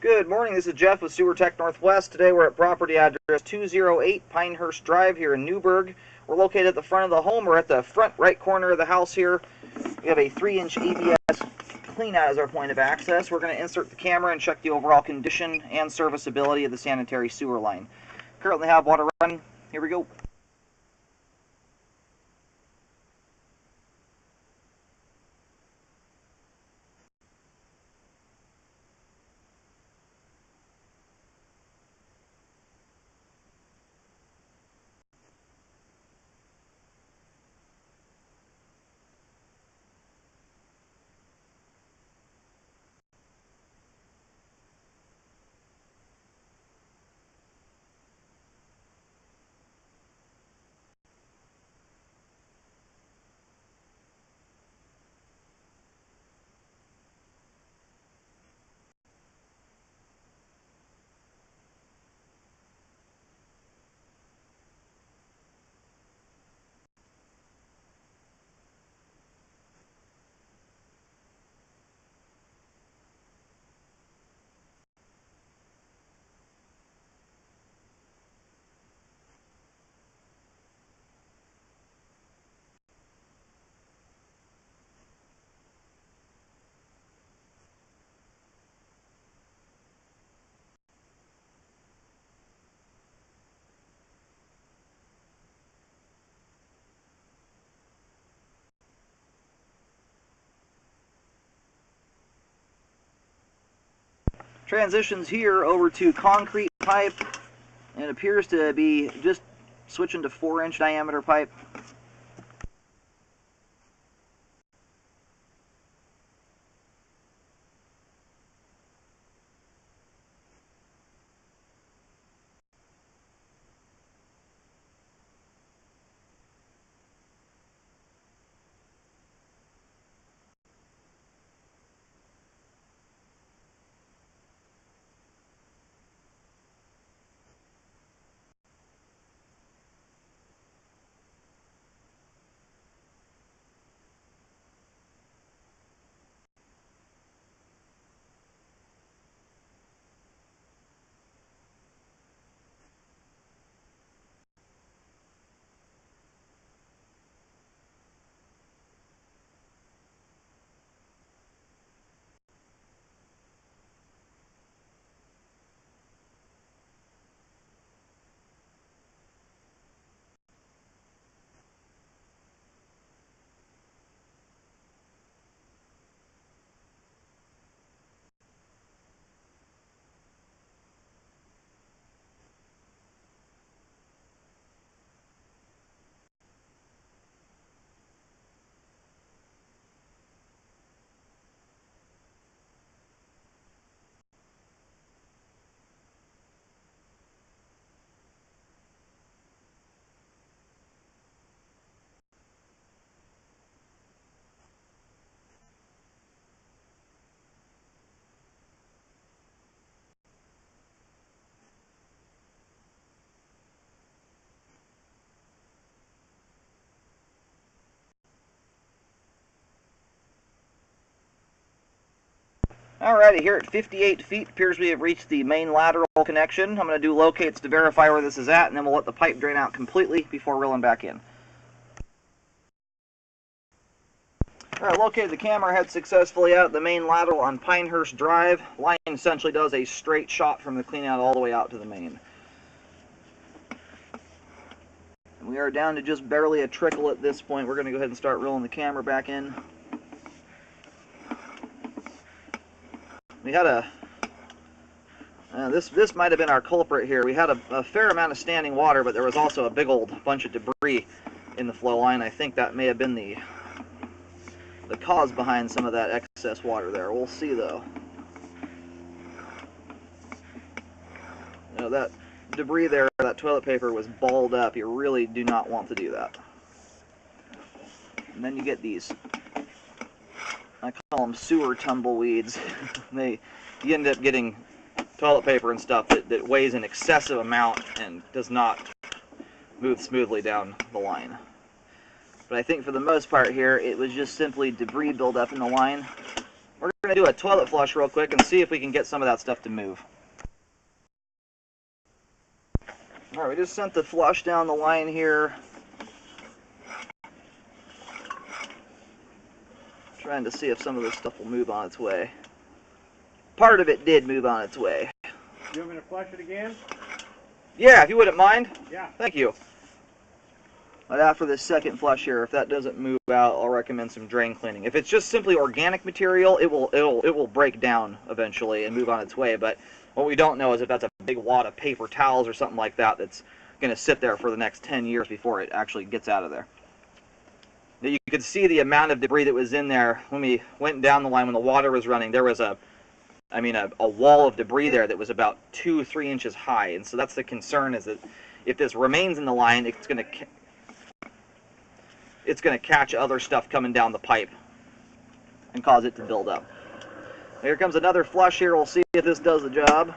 Good morning, this is Jeff with Sewer Tech Northwest. Today we're at property address 208 Pinehurst Drive here in Newburgh. We're located at the front of the home. We're at the front right corner of the house here. We have a 3-inch ABS cleanout as our point of access. We're going to insert the camera and check the overall condition and serviceability of the sanitary sewer line. Currently have water running. Here we go. Transitions here over to concrete pipe, and it appears to be just switching to 4-inch diameter pipe. Alrighty, here at 58 feet, appears we have reached the main lateral connection. I'm going to do locates to verify where this is at, and then we'll let the pipe drain out completely before reeling back in. Alright, located the camera head successfully out the main lateral on Pinehurst Drive. Line essentially does a straight shot from the cleanout all the way out to the main. And we are down to just barely a trickle at this point. We're going to go ahead and start reeling the camera back in. We had a, this might have been our culprit here. We had a fair amount of standing water, but there was also a big old bunch of debris in the flow line. I think that may have been the cause behind some of that excess water there. We'll see though. You know, that debris there, that toilet paper was balled up. You really do not want to do that. And then you get these, I call them sewer tumbleweeds. You end up getting toilet paper and stuff that weighs an excessive amount and does not move smoothly down the line. But I think for the most part here, it was just simply debris buildup in the line. We're going going to do a toilet flush real quick and see if we can get some of that stuff to move. All right, we just sent the flush down the line here. Trying to see if some of this stuff will move on its way. Part of it did move on its way. You want me to flush it again? Yeah, if you wouldn't mind. Yeah. Thank you. But after this second flush here, if that doesn't move out, I'll recommend some drain cleaning. If it's just simply organic material, it will break down eventually and move on its way. But what we don't know is if that's a big wad of paper towels or something like that that's going to sit there for the next 10 years before it actually gets out of there. Now, you could see the amount of debris that was in there when we went down the line when the water was running. There was a wall of debris there that was about 2-3 inches high, and so that's the concern, is that if this remains in the line, it's going to catch other stuff coming down the pipe and cause it to build up. Here comes another flush here. We'll see if this does the job.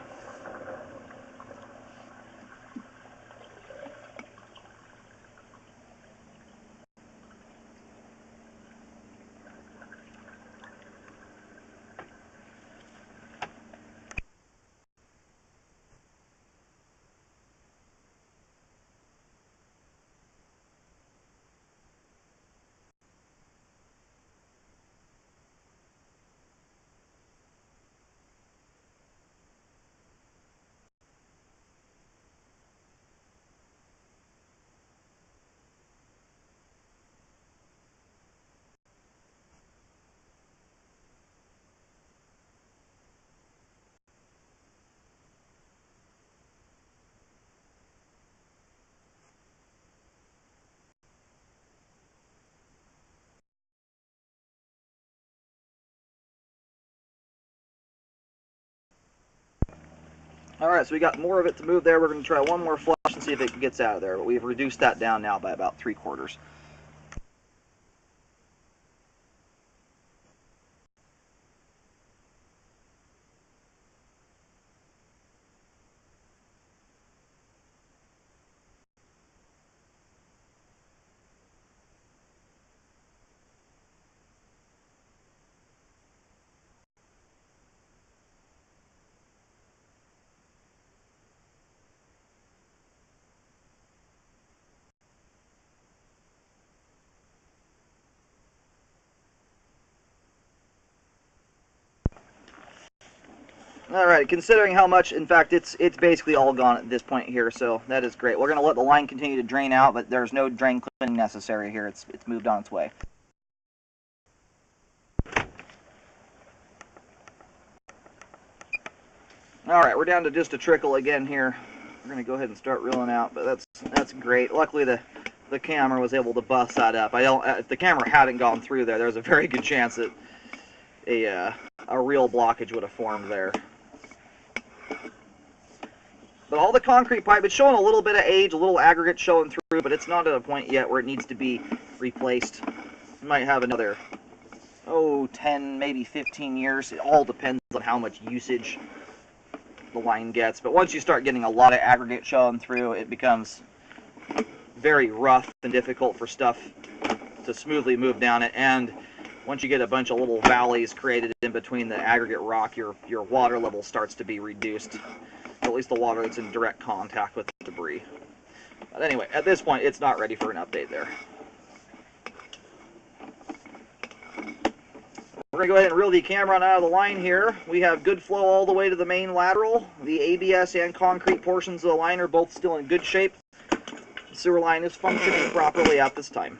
Alright, so we got more of it to move there. We're going to try one more flush and see if it gets out of there. But we've reduced that down now by about 3/4. Alright, considering how much, in fact, it's basically all gone at this point here, so that is great. We're going to let the line continue to drain out, but there's no drain cleaning necessary here. It's moved on its way. Alright, we're down to just a trickle again here. We're going to go ahead and start reeling out, but that's great. Luckily, the camera was able to bust that up. If the camera hadn't gone through there, there's a very good chance that a real blockage would have formed there. But all the concrete pipe, it's showing a little bit of age, a little aggregate showing through, but it's not at a point yet where it needs to be replaced. It might have another, 10, maybe 15 years. It all depends on how much usage the line gets. But once you start getting a lot of aggregate showing through, it becomes very rough and difficult for stuff to smoothly move down it. And once you get a bunch of little valleys created in between the aggregate rock, your water level starts to be reduced. At least the water that's in direct contact with the debris. But anyway, at this point, it's not ready for an update there. We're going to go ahead and reel the camera out of the line here. We have good flow all the way to the main lateral. The ABS and concrete portions of the line are both still in good shape. The sewer line is functioning properly at this time.